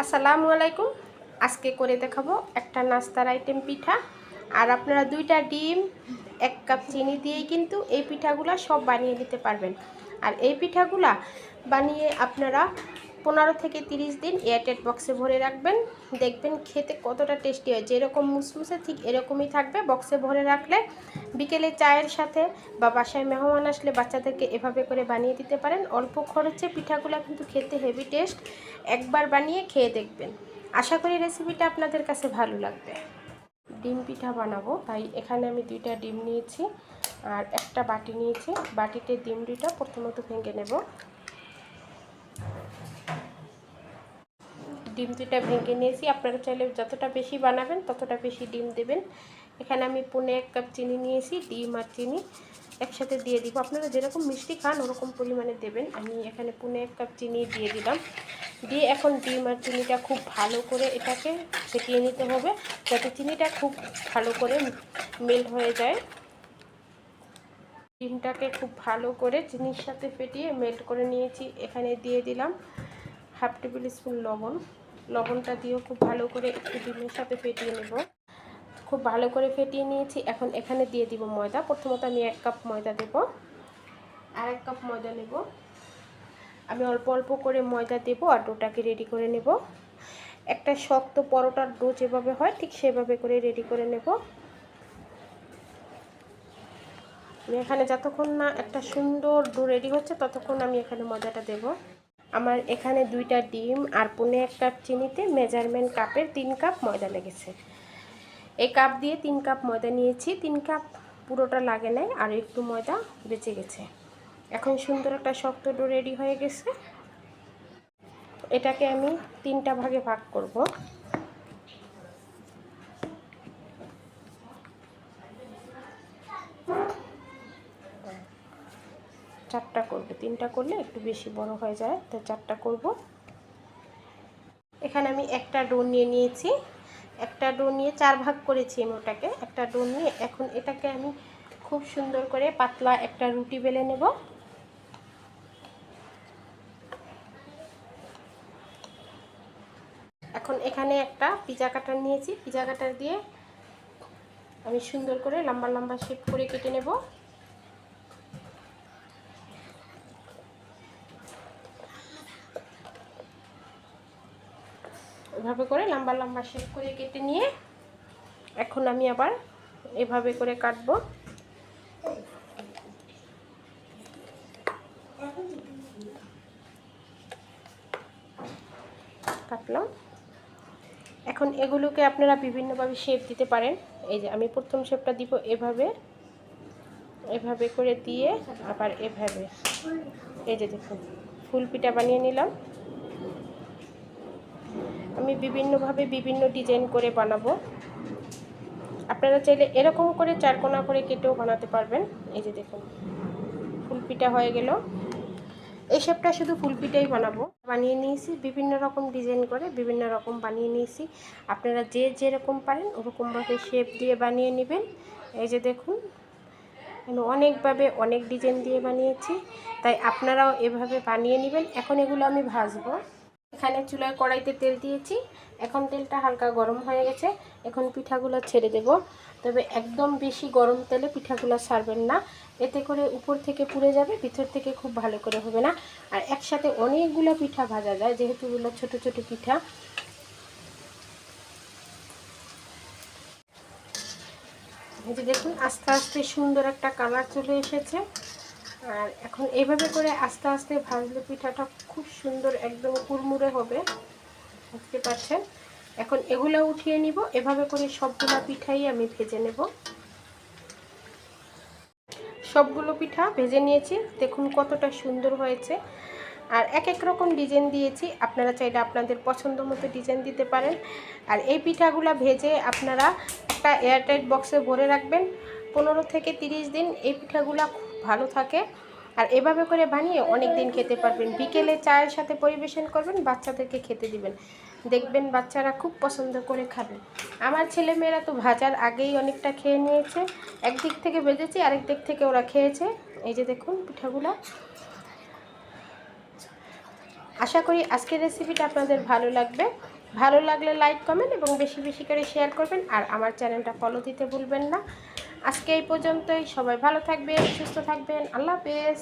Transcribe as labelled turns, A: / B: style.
A: আসসালামু আলাইকুম। আজকে করে দেখাবো একটা নাস্তার আইটেম পিঠা। আর আপনারা 2টা ডিম 1 কাপ চিনি দিয়েই কিন্তু এই পিঠাগুলা সব বানিয়ে নিতে পারবেন। আর এই পিঠাগুলা বানিয়ে আপনারা 15 থেকে 30 দিন এয়ারটাইট বক্সে ভরে রাখবেন। দেখবেন খেতে কতটা টেস্টি হয়। যেরকম মুসমুসে ঠিক এরকমই থাকবে। বক্সে ভরে রাখলে বিকেলে চায়ের সাথে বা বাসায় মেহমান আসলে বাচ্চাদেরকে এভাবে করে বানিয়ে দিতে পারেন। অল্প খরচে পিঠাগুলো কিন্তু খেতে হেভি টেস্ট। একবার বানিয়ে খেয়ে দেখবেন। আশা করি রেসিপিটা আপনাদের কাছে ভালো লাগবে। ডিম পিঠা বানাবো, তাই এখানে আমি 2টা ডিম নিয়েছি আর একটা বাটি নিয়েছি। বাটিতে ডিম 2টা প্রথমত ভেঙে নেব। ডিম 2টা ভেঙে নিয়েছি। আপনারা চাইলে যতটা বেশি বানাবেন ততটা বেশি ডিম দেবেন। এখানে আমি 1.5 কাপ চিনি নিয়েছি। ডিম আর চিনি একসাথে দিয়ে দিব। আপনারা যেরকম মিষ্টি খান ওরকম পরিমাণে দেবেন। আমি এখানে 1.5 কাপ চিনি দিয়ে দিলাম। দিয়ে এখন ডিম আর চিনিটা খুব ভালো করে এটাকে ফেটিয়ে নিতে হবে, যাতে চিনিটা খুব ভালো করে মেল্ট হয়ে যায়। ডিমটাকে খুব ভালো করে চিনির সাথে ফেটিয়ে মেল্ট করে নিয়েছি। এখানে দিয়ে দিলাম 1/2 টেবিল স্পুন লবণ। লবণটা দিয়েও খুব ভালো করে একটু ডিমের সাথে ফেটিয়ে নেব। খুব ভালো করে ফেটিয়ে নিয়েছি। এখন এখানে দিয়ে দিব ময়দা। প্রথমত আমি 1 কাপ ময়দা দেব আর 1 কাপ ময়দা নেব। আমি অল্প অল্প করে ময়দা দেব আর ডোটাকে রেডি করে নেব। একটা শক্ত পরোটার ডো যেভাবে হয় ঠিক সেভাবে করে রেডি করে নেব। আমি এখানে যতক্ষণ না একটা সুন্দর ডো রেডি হচ্ছে ততক্ষণ আমি এখানে ময়দাটা দেব। আমার এখানে 2টা ডিম আর 1.5 কাপ চিনিতে মেজারমেন্ট কাপের 3 কাপ ময়দা লেগেছে। এই কাপ দিয়ে 3 কাপ ময়দা নিয়েছি। 3 কাপ পুরোটা লাগে নাই, আর একটু ময়দা বেঁচে গেছে। এখন সুন্দর একটা শক্ত ডো রেডি হয়ে গেছে। এটাকে আমি 3টা ভাগে ভাগ করব। চারটা করব। 3টা করলে একটু বেশি বড় হয়ে যায়, তাই 4টা করব। এখানে আমি একটা ডো নিয়ে নিয়েছি। একটা ডো নিয়ে 4 ভাগ করেছি আমি ওটাকে। একটা ডো নিয়ে এখন এটাকে আমি খুব সুন্দর করে পাতলা একটা রুটি বেলে নেব। এখন এখানে একটা পিজা কাটার নিয়েছি। পিজা কাটার দিয়ে আমি সুন্দর করে লম্বা লম্বা শেপ করে কেটে নেব। এভাবে করে লম্বা লম্বা শেপ করে কেটে নিয়ে এখন আমি আবার এভাবে করে কাটবো। কাটলাম। এখন এগুলোকে আপনারা বিভিন্নভাবে শেপ দিতে পারেন। এই যে আমি প্রথম শেপটা দিব এভাবে, এভাবে করে দিয়ে আবার এভাবে। এই যে দেখুন ফুল পিঠা বানিয়ে নিলাম। আমি বিভিন্নভাবে বিভিন্ন ডিজাইন করে বানাবো। আপনারা চাইলে এরকম করে 4 কোণা করে কেটেও বানাতে পারবেন। এই যে দেখুন ফুল পিঠা হয়ে গেল। এই শেপটা শুধু ফুল পিঠাই বানাবো। বানিয়ে নিয়েছি বিভিন্ন রকম ডিজাইন করে, বিভিন্ন রকম বানিয়ে নিয়েছি। আপনারা যে যেরকম পারেন ওরকমভাবে শেপ দিয়ে বানিয়ে নেবেন। এই যে দেখুন অনেকভাবে অনেক ডিজাইন দিয়ে বানিয়েছি, তাই আপনারাও এভাবে বানিয়ে নেবেন। এখন এগুলো আমি ভাজবো। এখানে চুলায় কড়াইতে তেল দিয়েছি। এখন তেলটা হালকা গরম হয়ে গেছে। এখন পিঠাগুলো ছেড়ে দেব। তবে একদম বেশি গরম তেলে পিঠাগুলো ছাড়বেন না, এতে করে উপর থেকে পুড়ে যাবে, ভিতর থেকে খুব ভালো করে হবে না। আর একসাথে অনেকগুলো পিঠা ভাজা যায়, যেহেতু এগুলো ছোট ছোট পিঠা। এই যে দেখুন আস্তে আস্তে সুন্দর একটা কালার চলে এসেছে। আর এখন এইভাবে করে আস্তে আস্তে ভাজলে পিঠাটা খুব সুন্দর একদম কুড়মুড়ে হবে, বুঝতে পারছেন। এখন এগুলো উঠিয়ে নিব। এভাবে করে সবগুলো পিঠাই আমি ভেজে নেব। সবগুলো পিঠা ভেজে নিয়েছি। দেখুন কতটা সুন্দর হয়েছে। আর এক এক রকম ডিজাইন দিয়েছি, আপনারা চাইলে আপনাদের পছন্দ মতো ডিজাইন দিতে পারেন। আর এই পিঠাগুলো ভেজে আপনারা একটা এয়ারটাইট বক্সে ভরে রাখবেন। 15 থেকে 30 দিন এই পিঠাগুলো খুব ভালো থাকে। আর এভাবে করে বানিয়ে অনেক দিন খেতে পারবেন। বিকেলে চায়ের সাথে পরিবেশন করবেন, বাচ্চাদেরকে খেতে দিবেন, দেখবেন বাচ্চারা খুব পছন্দ করে খাবে। আমার ছেলেমেয়েরা তো ভাজার আগেই অনেকটা খেয়ে নিয়েছে। একদিক থেকে ভেজেছি, আরেক দিক থেকে ওরা খেয়েছে। এই যে দেখুন পিঠাগুলো আশা করি আজকের রেসিপিটা আপনাদের ভালো লাগবে। ভালো লাগলে লাইক কমেন্ট এবং বেশি বেশি করে শেয়ার করবেন, আর আমার চ্যানেলটা ফলো দিতে ভুলবেন না। আজকে এই পর্যন্তই। সবাই ভালো থাকবেন, সুস্থ থাকবেন। আল্লাহ হাফেজ।